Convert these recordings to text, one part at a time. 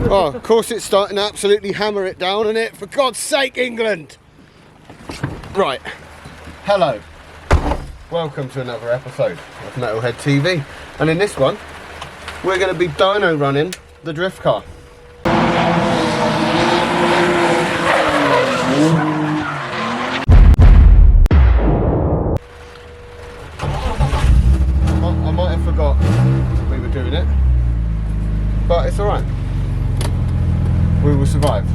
Oh, of course it's starting to absolutely hammer it down, isn't it? For God's sake, England! Right. Hello. Welcome to another episode of Metalhead TV. And in this one, we're going to be dyno running the drift car. I might have forgot we were doing it, but it's alright. We will survive.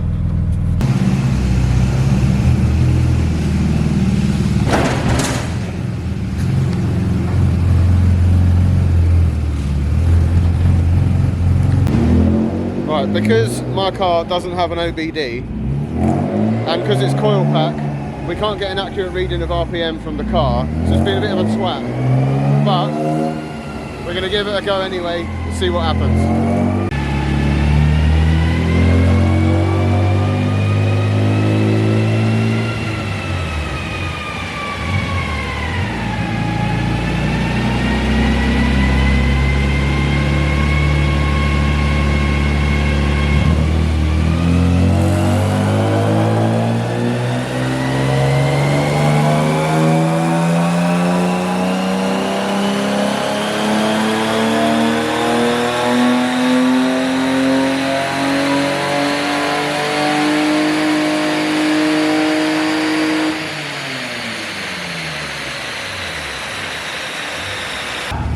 Right, because my car doesn't have an OBD and because it's coil pack, we can't get an accurate reading of RPM from the car, so it's been a bit of a swap. But we're going to give it a go anyway and see what happens.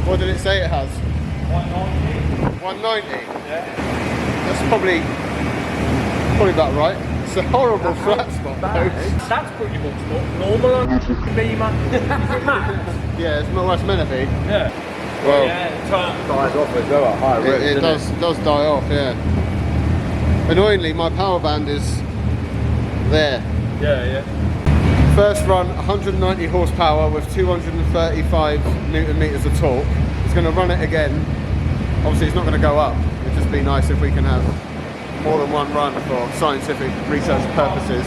What did it say it has? 190. 190? Yeah. That's probably about right. It's a horrible flat spot though. That's pretty much normal on Beamer. Yeah, it's what's meant to be. Yeah. Well, yeah, it dies off as well at high rates. it does die off, yeah. Annoyingly, my power band is there. yeah. First run, 190 horsepower with 235 newton meters of torque. It's going to run it again. Obviously it's not going to go up. It'd just be nice if we can have more than one run for scientific research purposes.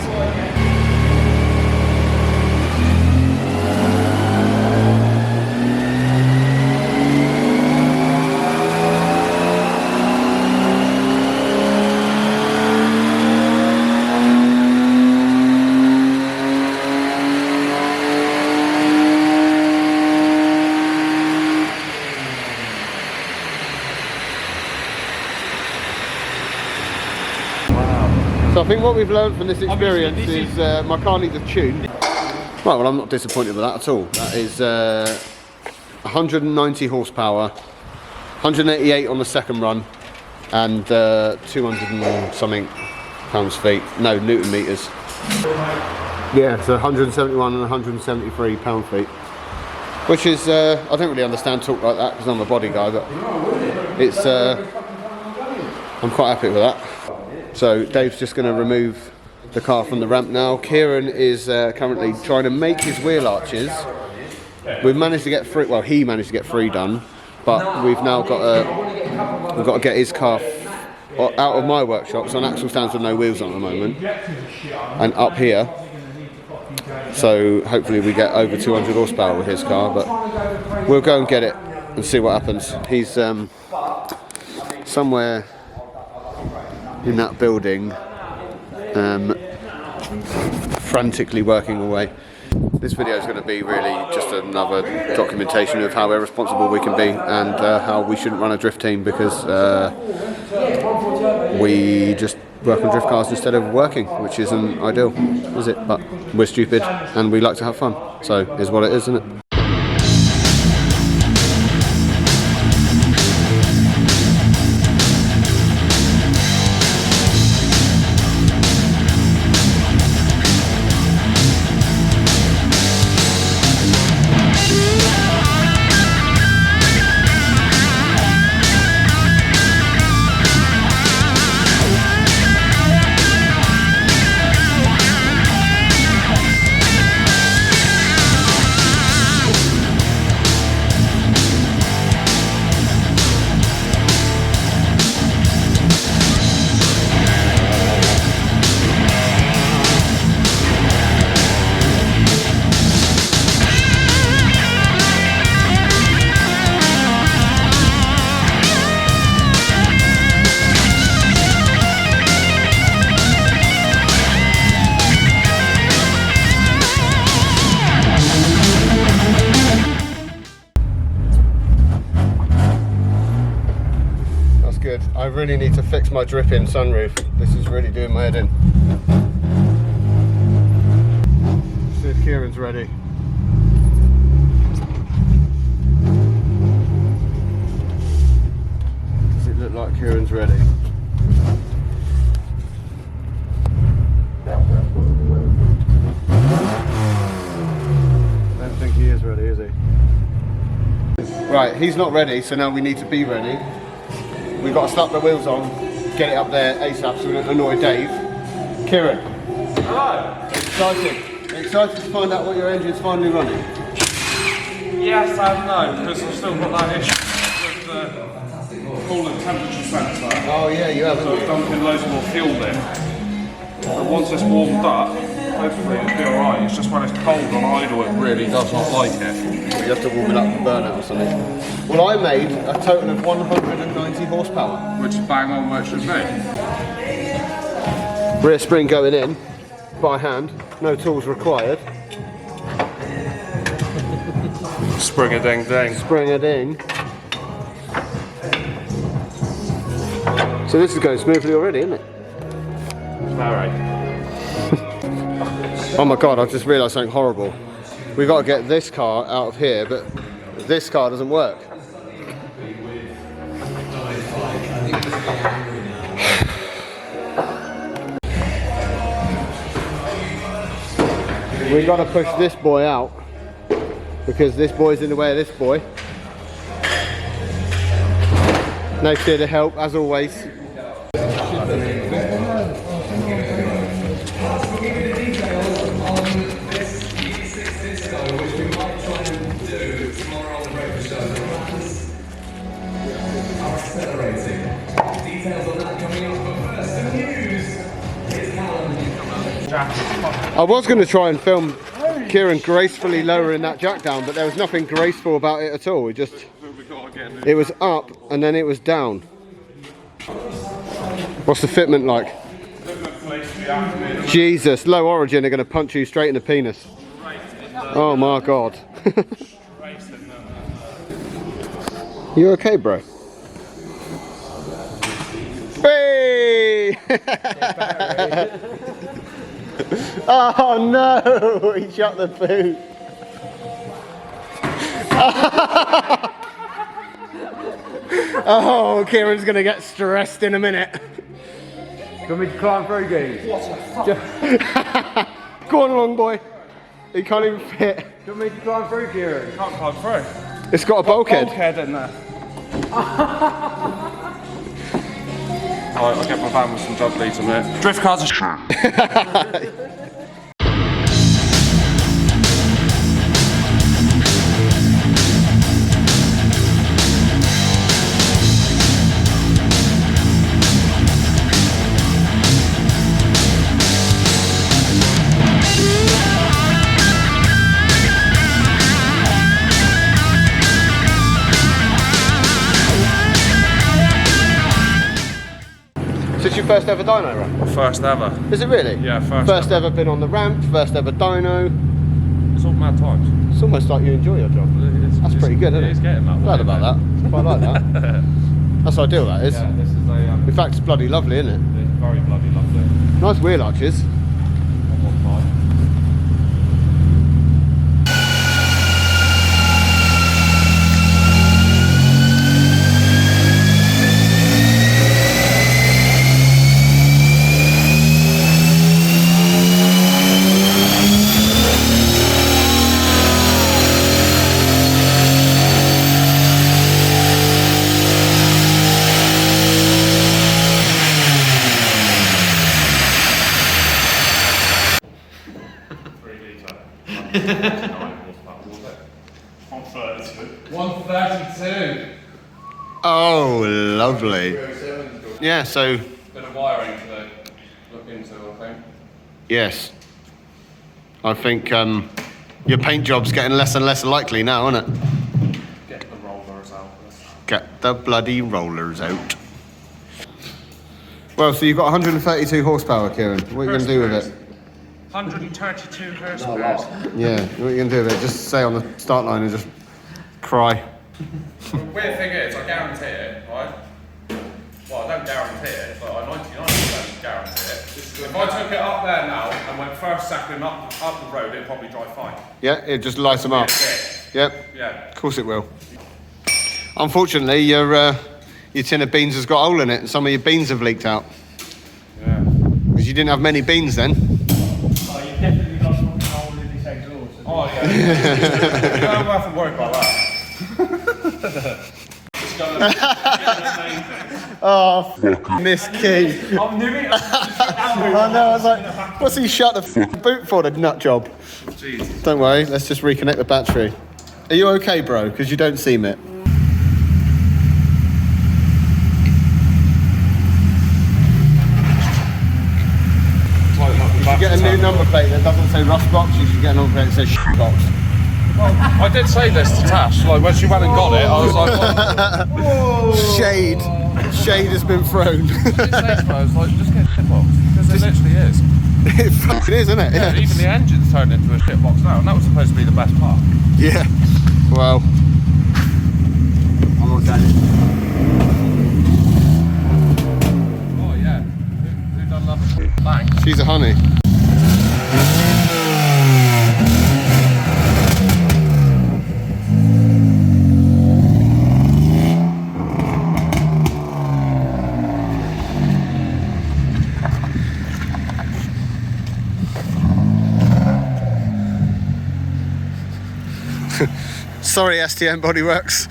So I think what we've learned from this experience is my car needs a tune. Right, well I'm not disappointed with that at all. That is 190 horsepower, 188 on the second run, and 200 and something pounds-feet, no, newton meters. Yeah, so 171 and 173 pound-feet. Which is, I don't really understand talk like that because I'm a body guy, but it's, I'm quite happy with that. So Dave's just going to remove the car from the ramp now. Kieran is currently trying to make his wheel arches. We've managed to get three, well he managed to get three done, but we've now got to get his car out of my workshop, so on axle stands with no wheels on at the moment, and up here. So hopefully we get over 200 horsepower with his car, but we'll go and get it and see what happens. He's somewhere in that building, frantically working away. This video is going to be really just another documentation of how irresponsible we can be and how we shouldn't run a drift team, because we just work on drift cars instead of working, which isn't ideal, is it? But we're stupid and we like to have fun, so is what it is, isn't it? really need to fix my drip-in sunroof. This is really doing my head in. See if Kieran's ready. Does it look like Kieran's ready? I don't think he is ready, is he? Right, he's not ready, so now we need to be ready. We've got to slap the wheels on, get it up there ASAP so we don't annoy Dave. Kieran. Hello. Excited. Excited to find out what your engine's finally running. Yes and no, because I've still got that issue with the coolant temperature sensor. Oh yeah, you have. So I'm dumping loads more fuel in. But once it's warmed up, hopefully it'll be alright. It's just when it's cold on idle, it really does not like it. You have to warm it up and burn it or something. Well, I made a total of 190 horsepower. Which is bang on where it should be. Rear spring going in by hand, no tools required. Spring a ding ding. Spring a ding. So this is going smoothly already, isn't it? Alright. Oh my god, I've just realised something horrible. We've got to get this car out of here, but this car doesn't work. We've got to push this boy out because this boy's in the way of this boy. Nate's here to help, as always. I was going to try and film Kieran gracefully lowering that jack down, but there was nothing graceful about it at all. It was up and then it was down. What's the fitment like? Jesus, low origin are going to punch you straight in the penis. Oh my god. You okay, bro? Hey! Oh no! He shot the boot. Oh, Kieran's gonna get stressed in a minute. Do you want me to climb through, Geese? Go on along, boy. He can't even fit. Do you want me to climb through, Kieran? Can't climb through. It's got a bulkhead. Bulkhead in there. Alright, I'll get my van with some jug leads in there. Drift cars are So it's your first ever dyno run? first ever. Is it really? Yeah, First ever been on the ramp, first ever dyno. It's all mad times. It's almost like you enjoy your job. That's pretty good, isn't it? It's getting that way. Glad about that. Quite like that. That's ideal, that is. Yeah, this is a... In fact, it's bloody lovely, isn't it? it's very bloody lovely. Nice wheel arches. One more time. Oh, lovely. Yeah, so... Bit of wiring to look into, I think. Yes. I think your paint job's getting less and less likely now, isn't it? Get the rollers out. Get the bloody rollers out. Well, so you've got 132 horsepower, Kieran. What are you going to do with it? 132 horsepower. Yeah, what are you going to do with it? Just stay on the start line and just cry. The weird thing is, I guarantee it, right? Well, I don't guarantee it, but I 99% guarantee it. If I took it up there now and went first, second up the road, it'd probably drive fine. Yeah, it just lights them up. Yep. Yeah. Of course it will. Unfortunately, your tin of beans has got a hole in it, and some of your beans have leaked out. Yeah. Because you didn't have many beans then. Oh, you definitely got something hole in this exhaust. Oh yeah. You don't have to worry about that. Just Oh, miss key. I'm new it. I know, I was like, what's he shut the boot for, the nut job? Jeez. Don't worry, let's just reconnect the battery. Are you okay, bro? Because you don't seem it. You should get a new number plate that doesn't say rust box, you should get a number plate that says shit box. I did say this to Tash, like when she went and got it, I was like, oh. Shade. Shade has been thrown. I did say to her, I was like, just get a shit box, because it literally is. It fucking is, isn't it? Yeah, even the engine's turned into a shit box now, and that was supposed to be the best part. Yeah. Well, I'm not done it. Oh yeah, who done love a bang? She's a honey. Sorry, STM Bodyworks.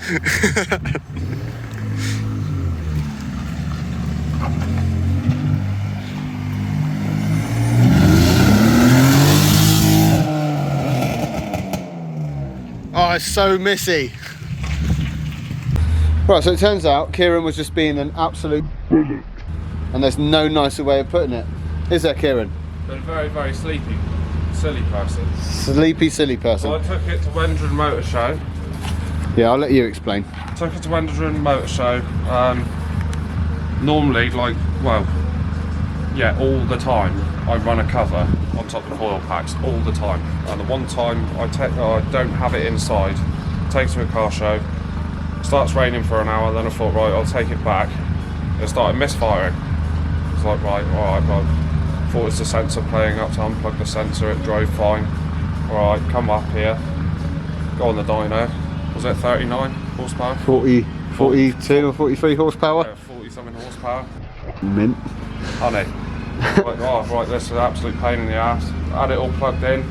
Oh, it's so missy. Right, so it turns out Kieran was just being an absolute bullet. And there's no nicer way of putting it. Is there, Kieran? Been a very, very sleepy, silly person. Sleepy, silly person. So I took it to Wendron Motor Show. Yeah, I'll let you explain. Took it to Wendron Motor Show. Normally, like, well, yeah, all the time I run a cover on top of coil packs, all the time. And the one time I don't have it inside, take it to a car show, starts raining for an hour, then I thought, right, I'll take it back. It started misfiring. It's like, right, alright, well, thought it's the sensor playing up, so unplugged the sensor, it drove fine. Alright, come up here, go on the dyno. Was it 39 horsepower? 42 or 43 horsepower? Yeah, 40 something horsepower. Mint. Honey. Like, oh, right, this is an absolute pain in the ass. Had it all plugged in.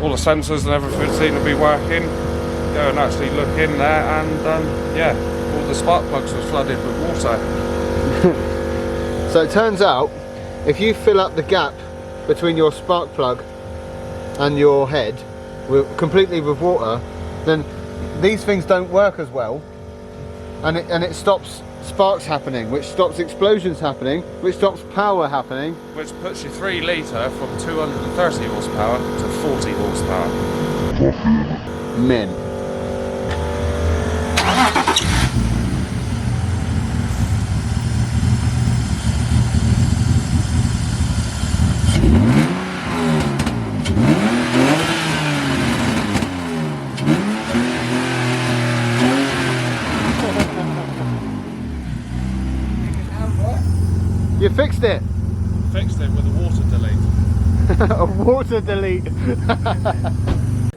All the sensors and everything seem to be working. Go and actually look in there, and yeah, all the spark plugs were flooded with water. So it turns out, if you fill up the gap between your spark plug and your head completely with water, then these things don't work as well, and it stops sparks happening, which stops explosions happening, which stops power happening. Which puts your 3 litre from 230 horsepower to 40 horsepower. Men. You fixed it. Fixed it with a water delete. A water delete.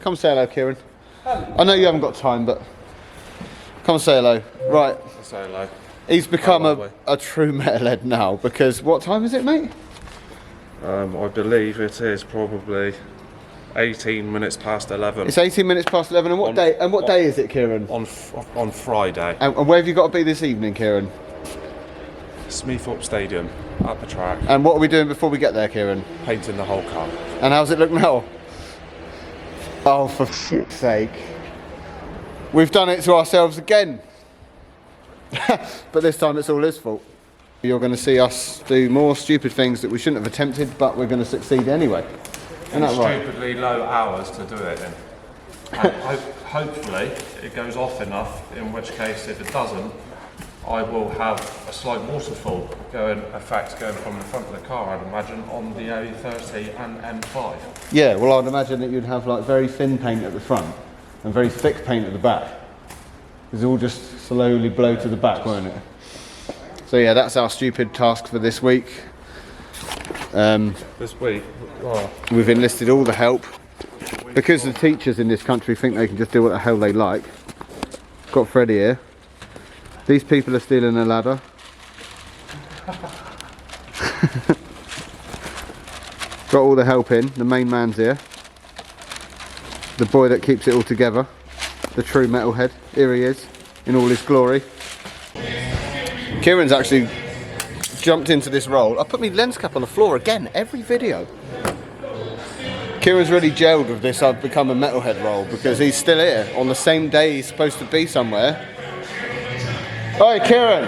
Come say hello, Kieran. Hello. I know you haven't got time, but come say hello. Right. Say hello. He's become a true metalhead now, because what time is it, mate? I believe it is probably 18 minutes past 11. It's 18 minutes past 11. And what day? And what day is it, Kieran? On Friday. And where have you got to be this evening, Kieran? Smeethorpe Stadium, at the track. And what are we doing before we get there, Kieran? Painting the whole car. And how's it look now? Oh, for fuck's sake. We've done it to ourselves again. But this time it's all his fault. You're going to see us do more stupid things that we shouldn't have attempted, but we're going to succeed anyway. Isn't that right? Stupidly low hours to do it in. And hopefully it goes off enough, in which case if it doesn't, I will have a slight waterfall going from the front of the car, I'd imagine, on the A30 and M5. Yeah, well, I'd imagine that you'd have like very thin paint at the front and very thick paint at the back. Because it will just slowly blow to the back, won't it? So yeah, that's our stupid task for this week. This week, oh, We've enlisted all the help because the teachers in this country think they can just do what the hell they like. Got Freddie here. These people are stealing a ladder. Got all the help in. The main man's here. The boy that keeps it all together. The true metalhead. Here he is in all his glory. Kieran's actually jumped into this role. I put my lens cap on the floor again, every video. Kieran's really gelled with this I've become a metalhead role because he's still here on the same day he's supposed to be somewhere. Oi, Kieran!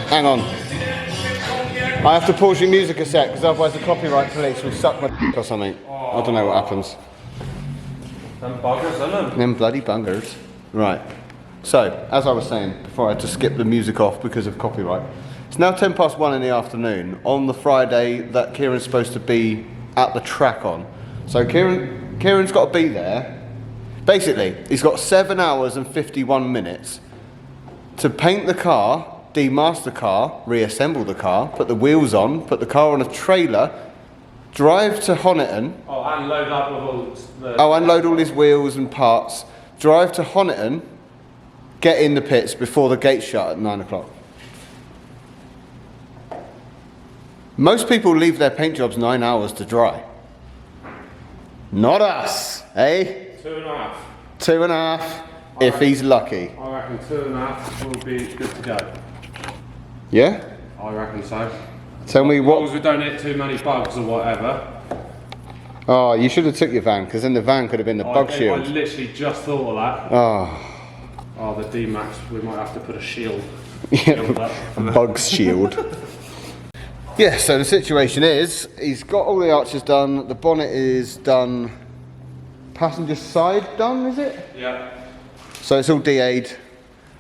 Hang on. I have to pause your music a sec because otherwise the copyright police will suck my d or something. I don't know what happens. them buggers, isn't Them bloody buggers. Right. So, as I was saying before, I had to skip the music off because of copyright. It's now 1:10 in the afternoon on the Friday that Kieran's supposed to be at the track on. So Kieran's got to be there. Basically, he's got 7 hours and 51 minutes to paint the car, demask the car, reassemble the car, put the wheels on, put the car on a trailer, drive to Honiton. Oh, and load up with all the... Oh, unload all his wheels and parts, drive to Honiton, get in the pits before the gates shut at 9 o'clock. Most people leave their paint jobs 9 hours to dry. Not us, eh? 2.5. 2.5, if he's lucky. I reckon 2.5 will be good to go. Yeah? I reckon so. Tell me As long as what... we don't hit too many bugs or whatever. Oh, you should have took your van, because then the van could have been the bug I shield. literally just thought of that. Oh. Oh, the D-Max, we might have to put a shield. Yeah, a bug's shield. Yeah, so the situation is, he's got all the arches done, the bonnet is done, passenger side done, is it? Yeah. So it's all DA'd,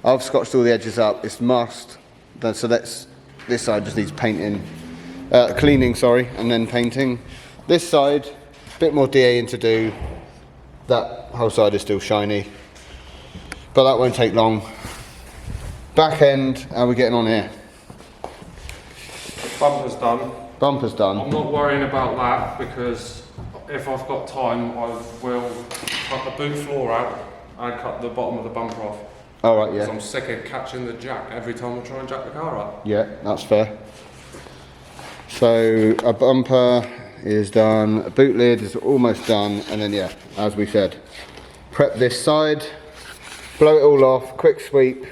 I've scotched all the edges up, it's masked, so this side just needs painting, cleaning, sorry, and then painting. This side, a bit more DAing to do, that whole side is still shiny, but that won't take long. Back end, how are we getting on here? Bumper's done. Bumper's done. I'm not worrying about that because if I've got time, I will cut the boot floor out and cut the bottom of the bumper off. All right, yeah. Because I'm sick of catching the jack every time I try and jack the car up. Yeah, that's fair. So a bumper is done, a boot lid is almost done, and then yeah, as we said, prep this side, blow it all off, quick sweep,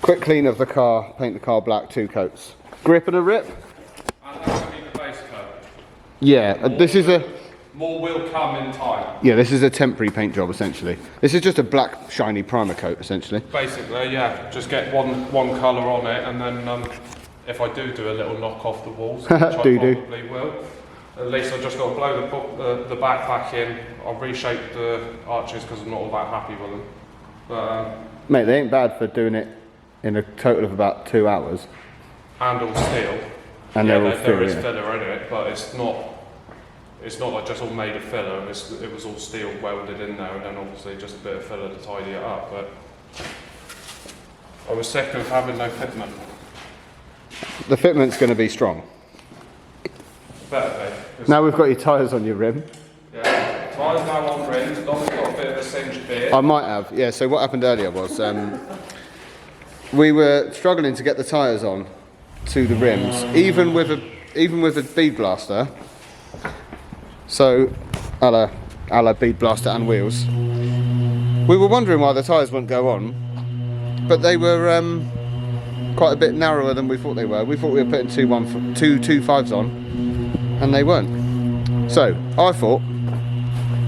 quick clean of the car, paint the car black, 2 coats. Grip and a rip? And that's going to be the base coat. Yeah, this is a... More will come in time. Yeah, this is a temporary paint job essentially. This is just a black shiny primer coat essentially. Basically, yeah, just get one colour on it, and then if I do a little knock off the walls, which I probably will, at least I've just got to blow the back in. I'll reshape the arches because I'm not all that happy with them. But, Mate, they ain't bad for doing it in a total of about 2 hours. and all steel. And yeah, they're all there is steel, yeah. filler in it, but it's not like just all made of filler. It was all steel welded in there, and then obviously just a bit of filler to tidy it up. But I was sick of having no fitment. The fitment's going to be strong. Better be. Now we've got your tyres on your rim. Yeah, tyres now on rims. Dom's got a bit of a singed beard. I might have, yeah. So what happened earlier was we were struggling to get the tyres on to the rims, even with a bead blaster. So, a la bead blaster and wheels. We were wondering why the tyres wouldn't go on, but they were quite a bit narrower than we thought they were. We thought we were putting 2 2.5s on, and they weren't. So I thought,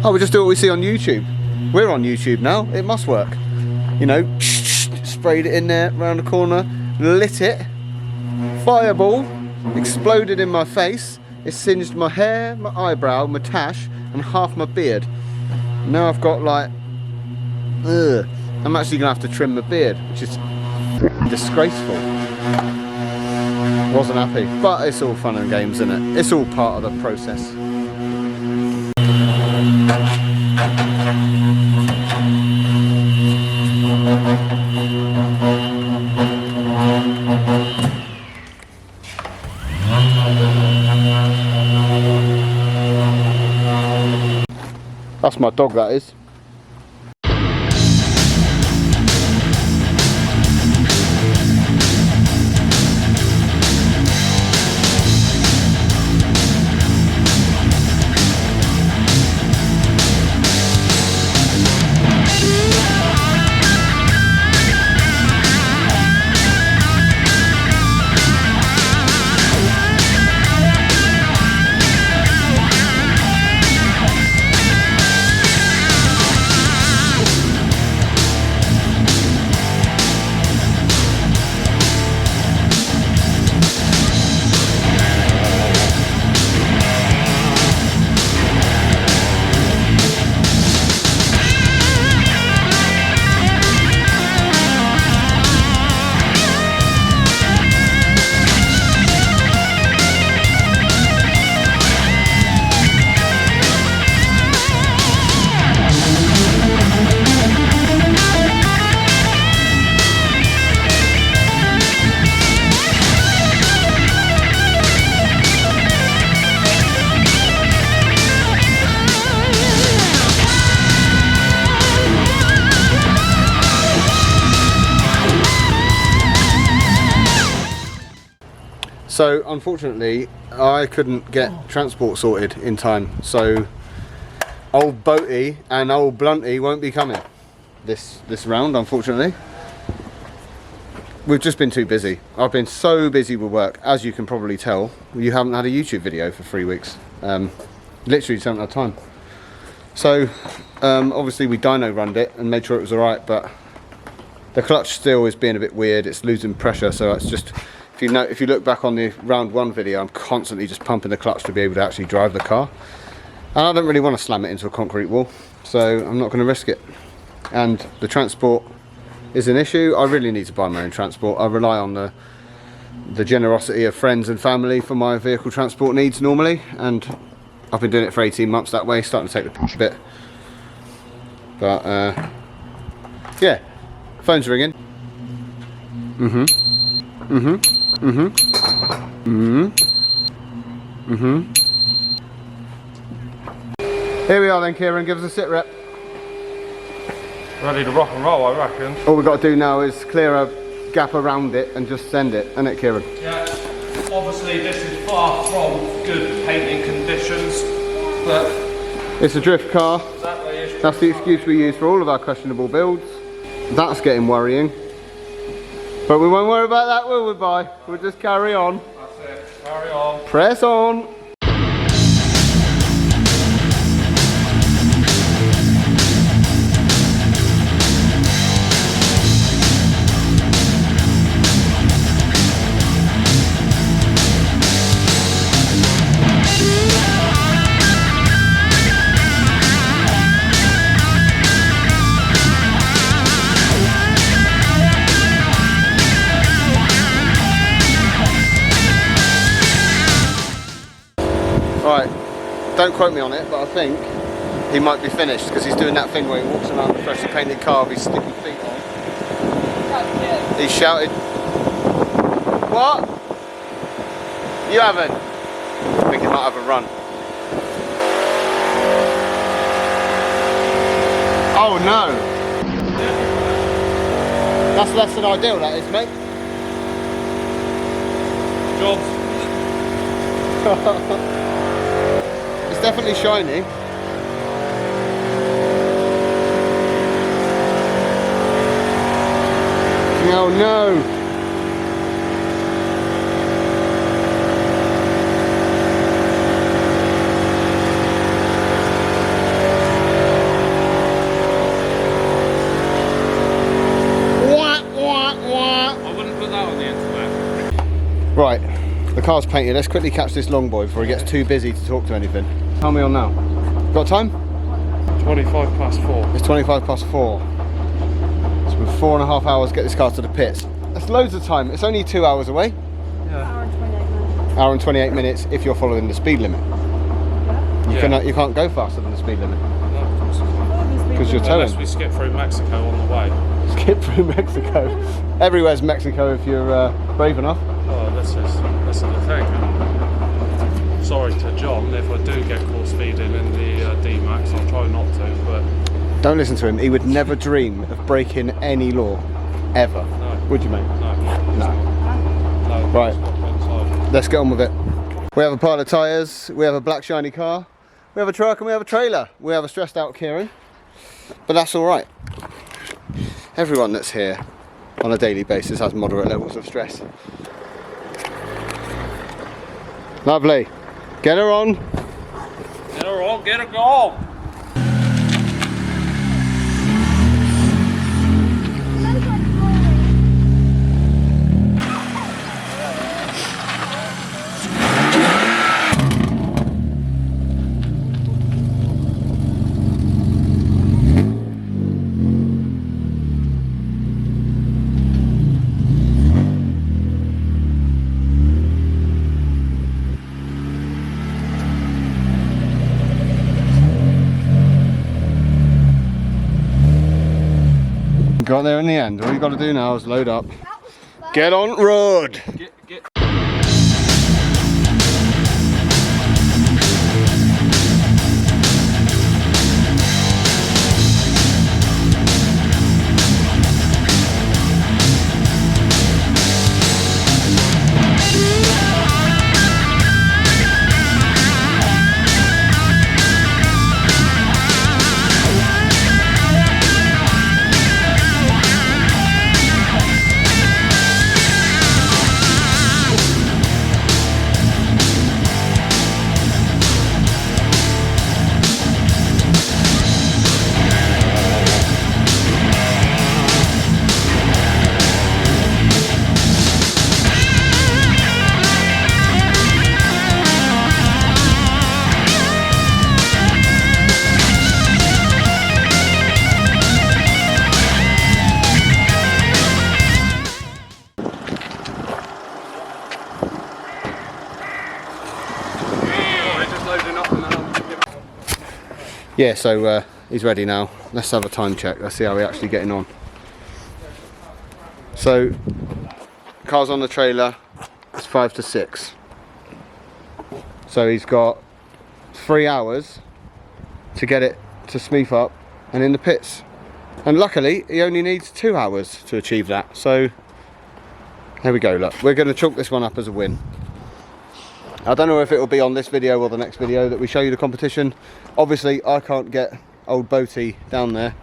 oh, we'll just do what we see on YouTube. We're on YouTube now. It must work. You know, sprayed it in there, round the corner, lit it. Fireball exploded in my face. It singed my hair, my eyebrow, my tash, and half my beard. Now I've got like, I'm actually gonna have to trim my beard, which is disgraceful. Wasn't happy, but it's all fun and games, isn't it? It's all part of the process. That's my dog, that is. So unfortunately I couldn't get transport sorted in time, so old Boaty and old Blunty won't be coming this round, unfortunately. We've just been too busy. I've been so busy with work, as you can probably tell. You haven't had a YouTube video for 3 weeks. Literally just haven't had time. So obviously we dyno runned it and made sure it was alright, but the clutch still is being a bit weird. It's losing pressure, so it's just, if you look back on the round 1 video, I'm constantly just pumping the clutch to be able to actually drive the car. And I don't really want to slam it into a concrete wall, so I'm not going to risk it. And the transport is an issue. I really need to buy my own transport. I rely on the generosity of friends and family for my vehicle transport needs normally, and I've been doing it for 18 months that way, starting to take the piss a bit. But yeah, phone's ringing. Here we are then, Kieran, give us a sit rep. Ready to rock and roll, I reckon. All we've got to do now is clear a gap around it and just send it, isn't it, Kieran? Yeah, obviously this is far from good painting conditions, but it's a drift car. exactly, it's That's the excuse we use for all of our questionable builds. That's getting worrying. But we won't worry about that, will we, bye? We'll just carry on. That's it, carry on. Press on. Right, don't quote me on it, but I think he might be finished because he's doing that thing where he walks around the freshly painted car with his sticky feet on. He shouted, "What? You haven't?" I think he might have a run. Oh no! That's less than ideal, that is, mate. Jobs. It's definitely shiny. Oh no! I wouldn't put that on the internet. Right, the car's painted. Let's quickly catch this long boy before he gets too busy to talk to anything. Tell me on now. Got time? 25 past 4. It's 25 past 4. So we're 4.5 hours to get this car to the pits. That's loads of time. It's only 2 hours away. Yeah. Hour and 28 minutes if you're following the speed limit. You can't go faster than the speed limit No, of course you can't. because you're towing. Unless we skip through Mexico on the way. Skip through Mexico. Everywhere's Mexico if you're brave enough. Oh, this is the thing. Sorry to John if I do get caught speeding in the D-Max. I'll try not to, but Don't listen to him. He would never dream of breaking any law, ever. No. Would you, mate? No. Right. Let's get on with it. We have a pile of tyres. We have a black shiny car. We have a truck and we have a trailer. We have a stressed out Kieran, but that's all right. Everyone that's here on a daily basis has moderate levels of stress. Lovely. Get her on. Get her on, get her gone. Got there in the end. All you got to do now is load up. Get on road. Get. Yeah, so he's ready now. Let's have a time check. Let's see how we're actually getting on. So, car's on the trailer. It's 5 to 6. So he's got 3 hours to get it to smooth up and in the pits. And luckily, he only needs 2 hours to achieve that. So, here we go. Look, we're going to chalk this one up as a win. I don't know if it'll be on this video or the next video that we show you the competition. Obviously, I can't get old Boaty down there,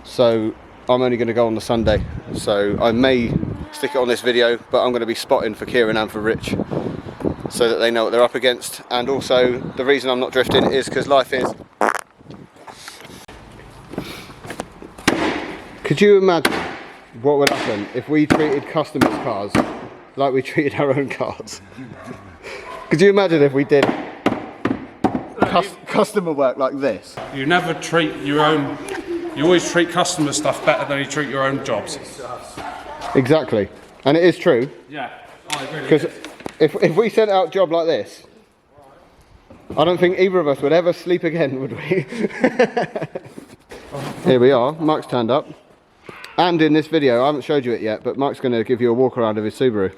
so I'm only going to go on the Sunday. So I may stick it on this video, but I'm going to be spotting for Kieran and for Rich, so that they know what they're up against. And also, the reason I'm not drifting is because life is... Could you imagine what would happen if we treated customers' cars like we treated our own cars? Could you imagine if we did customer work like this? You never treat your own, you always treat customer stuff better than you treat your own jobs. Exactly. And it is true. Yeah, I agree. Because if we sent out a job like this, I don't think either of us would ever sleep again, would we? Here we are, Mike's turned up. And in this video, I haven't showed you it yet, but Mike's going to give you a walk around of his Subaru.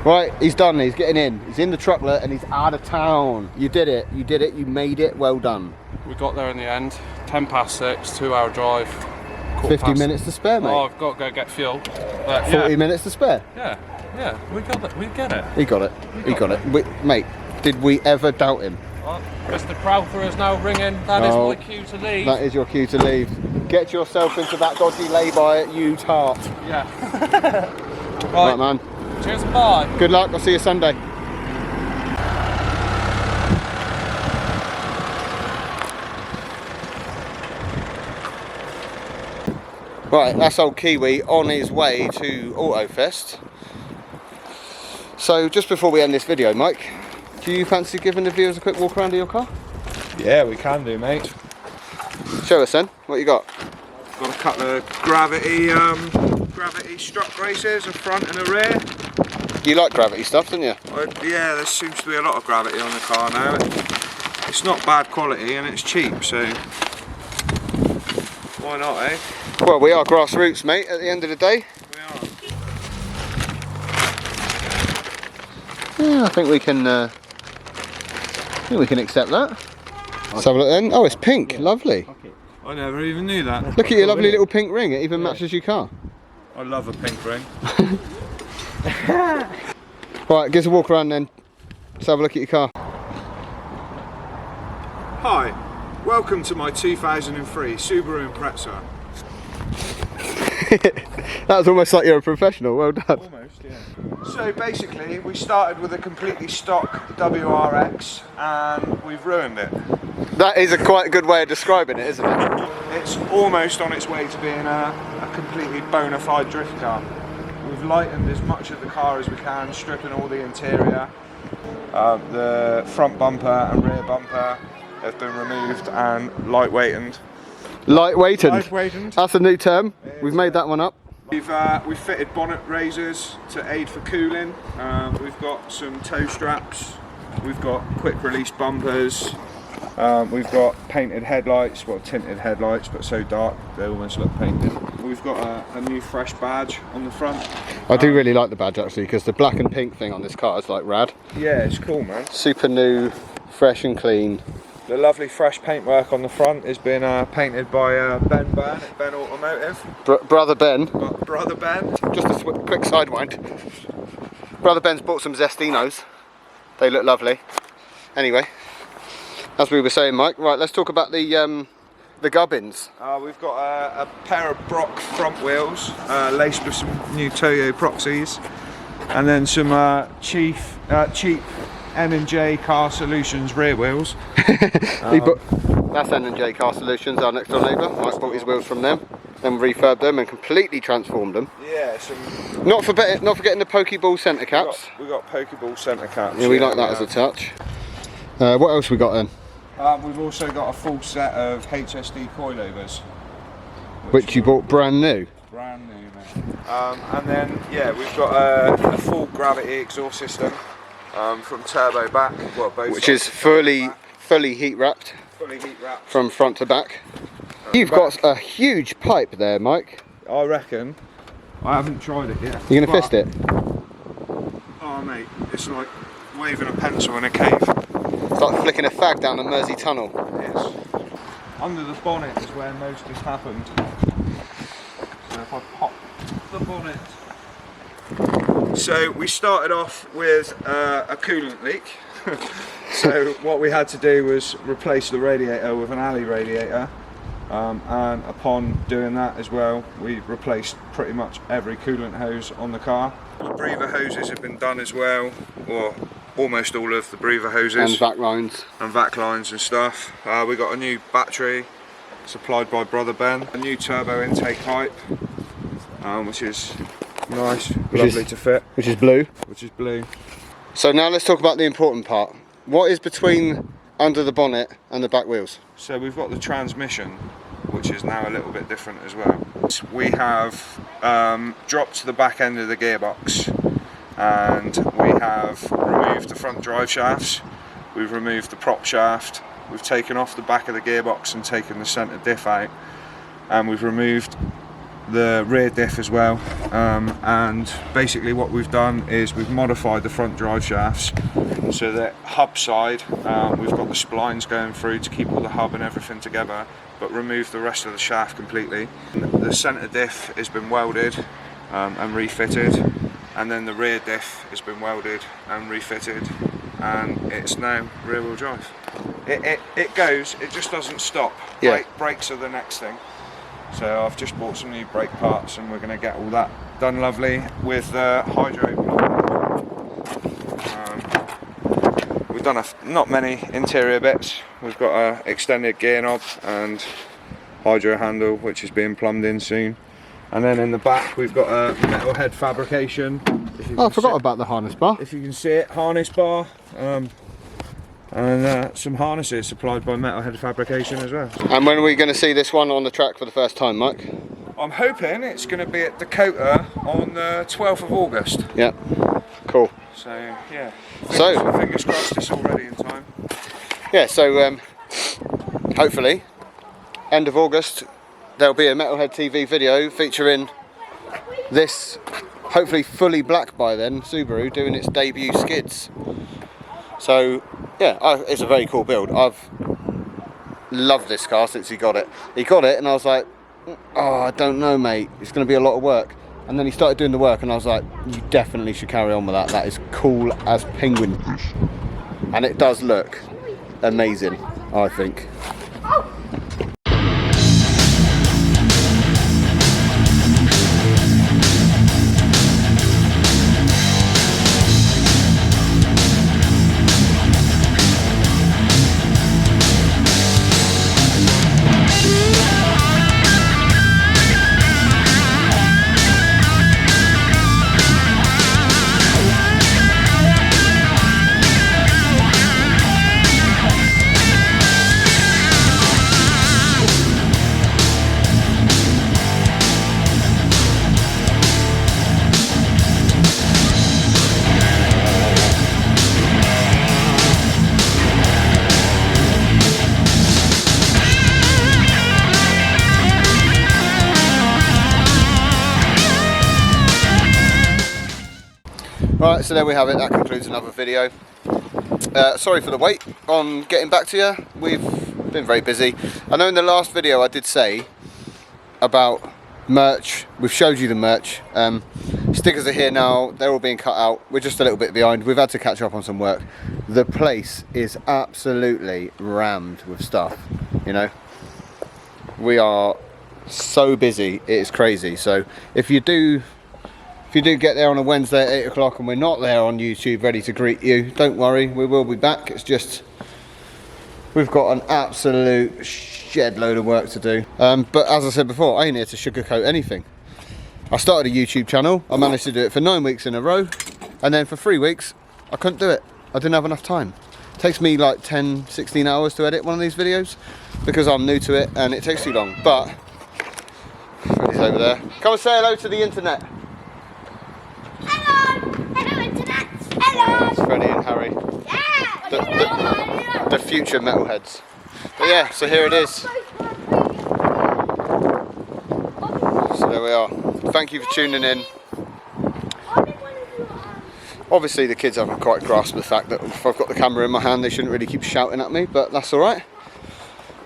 Right, he's done, he's getting in. He's in the trucklet and he's out of town. You did it, you made it, well done. We got there in the end, 10 past 6, 2 hour drive. 50 minutes to spare, mate. Oh, I've got to go get fuel. But, 40 minutes to spare. Yeah, we got it, we get it. He got it. Mate, did we ever doubt him? Well, Mr. Crowther is now ringing, that is my cue to leave. That is your cue to leave. Get yourself into that dodgy lay-by, you tart. Yeah. Right, man. Cheers and bye. Good luck, I'll see you Sunday. Right, that's old Kiwi on his way to Autofest. So just before we end this video, Mike, do you fancy giving the viewers a quick walk around of your car? Yeah, we can do, mate. Show us then, what you got? Got a couple of gravity strut braces, a front and a rear. You like gravity stuff, don't you? Yeah, there seems to be a lot of gravity on the car now. It's not bad quality and it's cheap, so why not, eh? Well, we are grassroots, mate, at the end of the day. We are. Yeah, I think we can accept that. Let's have a look then. Oh, it's pink. Lovely. I never even knew that. Look at your lovely little pink ring. It even matches your car. I love a pink ring. Right, give us a walk around then. Let's have a look at your car. Hi, welcome to my 2003 Subaru Impreza. That was almost like you're a professional. Well done. Almost, yeah. So basically, we started with a completely stock WRX and we've ruined it. That is a quite good way of describing it, isn't it? It's almost on its way to being a completely bona fide drift car. We've lightened as much of the car as we can, stripping all the interior. The front bumper and rear bumper have been removed and lightweightened. Lightweightened. That's a new term. We've made that one up. We've fitted bonnet raisers to aid for cooling. We've got some toe straps. We've got quick release bumpers. We've got painted headlights, well tinted headlights, but so dark they almost look painted. We've got a new fresh badge on the front. I do really like the badge actually, because the black and pink thing on this car is like rad. Yeah, it's cool, man. Super new, fresh and clean. The lovely fresh paintwork on the front has been painted by Ben Byrne at Ben Automotive. Brother Ben. Brother Ben. Just a quick sidewind. Brother Ben's bought some Zestinos. They look lovely. Anyway, as we were saying, Mike, right, let's talk about the gubbins. We've got a pair of Brock front wheels, laced with some new Toyo Proxies, and then some cheap N&J Car Solutions rear wheels. That's N&J Car Solutions, our next door neighbour. Mike bought his wheels from them, then refurbed them and completely transformed them. Yeah, not forgetting the Pokeball centre caps. We got Pokeball centre caps. Yeah, we like that as a touch. What else we got then? We've also got a full set of HSD coilovers, which you bought brand new. Brand new, mate. And then yeah, we've got a full gravity exhaust system from turbo back. Well, both. Which is fully heat wrapped. Fully heat wrapped from front to back. You've got a huge pipe there, Mike. I reckon. I haven't tried it yet. You're gonna fist it? Oh mate, it's like waving a pencil in a cave. It's like flicking a fag down the Mersey tunnel. Yes. Under the bonnet is where most has happened. So if I pop the bonnet. So we started off with a coolant leak. So what we had to do was replace the radiator with an alley radiator. And upon doing that as well, we replaced pretty much every coolant hose on the car. The breather hoses have been done as well, or almost all of the breather hoses. And vac lines. And vac lines and stuff. We got a new battery supplied by Brother Ben. A new turbo intake pipe, which is nice, lovely to fit. Which is blue. Which is blue. So now let's talk about the important part. What is between under the bonnet and the back wheels? So we've got the transmission, which is now a little bit different as well. We have dropped the back end of the gearbox, and we have removed the front drive shafts, we've removed the prop shaft, we've taken off the back of the gearbox and taken the centre diff out, and we've removed the rear diff as well. And basically what we've done is we've modified the front drive shafts so that hub side we've got the splines going through to keep all the hub and everything together, but remove the rest of the shaft completely. The centre diff has been welded and refitted, and then the rear diff has been welded and refitted, and it's now rear wheel drive. It goes, it just doesn't stop. Yeah. Brakes are the next thing. So I've just bought some new brake parts and we're going to get all that done lovely with hydro. We've done not many interior bits. We've got an extended gear knob and hydro handle, which is being plumbed in soon. And then in the back we've got a metal head fabrication. Oh, I forgot about the harness bar. If you can see it, harness bar. And some harnesses supplied by Metalhead Fabrication as well. And when are we going to see this one on the track for the first time, Mike? I'm hoping it's going to be at Dakota on the 12th of August. Yeah, cool. So yeah, fingers crossed it's all ready in time. Yeah, so hopefully end of August there'll be a Metalhead TV video featuring this, hopefully fully black by then, Subaru doing its debut skids. So yeah, it's a very cool build. I've loved this car since he got it. He got it and I was like, oh, I don't know mate, it's going to be a lot of work. And then he started doing the work and I was like, you definitely should carry on with that. That is cool as penguin. And it does look amazing, I think. Right, so there we have it, that concludes another video. Sorry for the wait on getting back to you, we've been very busy. I know in the last video I did say about merch, we've showed you the merch. Stickers are here now, they're all being cut out, we're just a little bit behind, we've had to catch up on some work. The place is absolutely rammed with stuff, you know. We are so busy, it is crazy. So if you do get there on a Wednesday at 8 o'clock and we're not there on YouTube ready to greet you, don't worry, we will be back. It's just, we've got an absolute shed load of work to do. But as I said before, I ain't here to sugarcoat anything. I started a YouTube channel, I managed to do it for 9 weeks in a row, and then for 3 weeks, I couldn't do it. I didn't have enough time. It takes me like 10, 16 hours to edit one of these videos, because I'm new to it and it takes too long. But, Freddie's over there. Come and say hello to the internet. Hello internet. Hello. It's Freddie and Harry, Yeah. the future metalheads. But yeah, so here it is. So there we are. Thank you for tuning in. Obviously the kids haven't quite grasped the fact that if I've got the camera in my hand they shouldn't really keep shouting at me, but that's alright.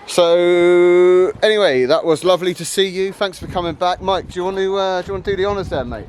So anyway, that was lovely to see you. Thanks for coming back. Mike, do you want to do the honours there, mate?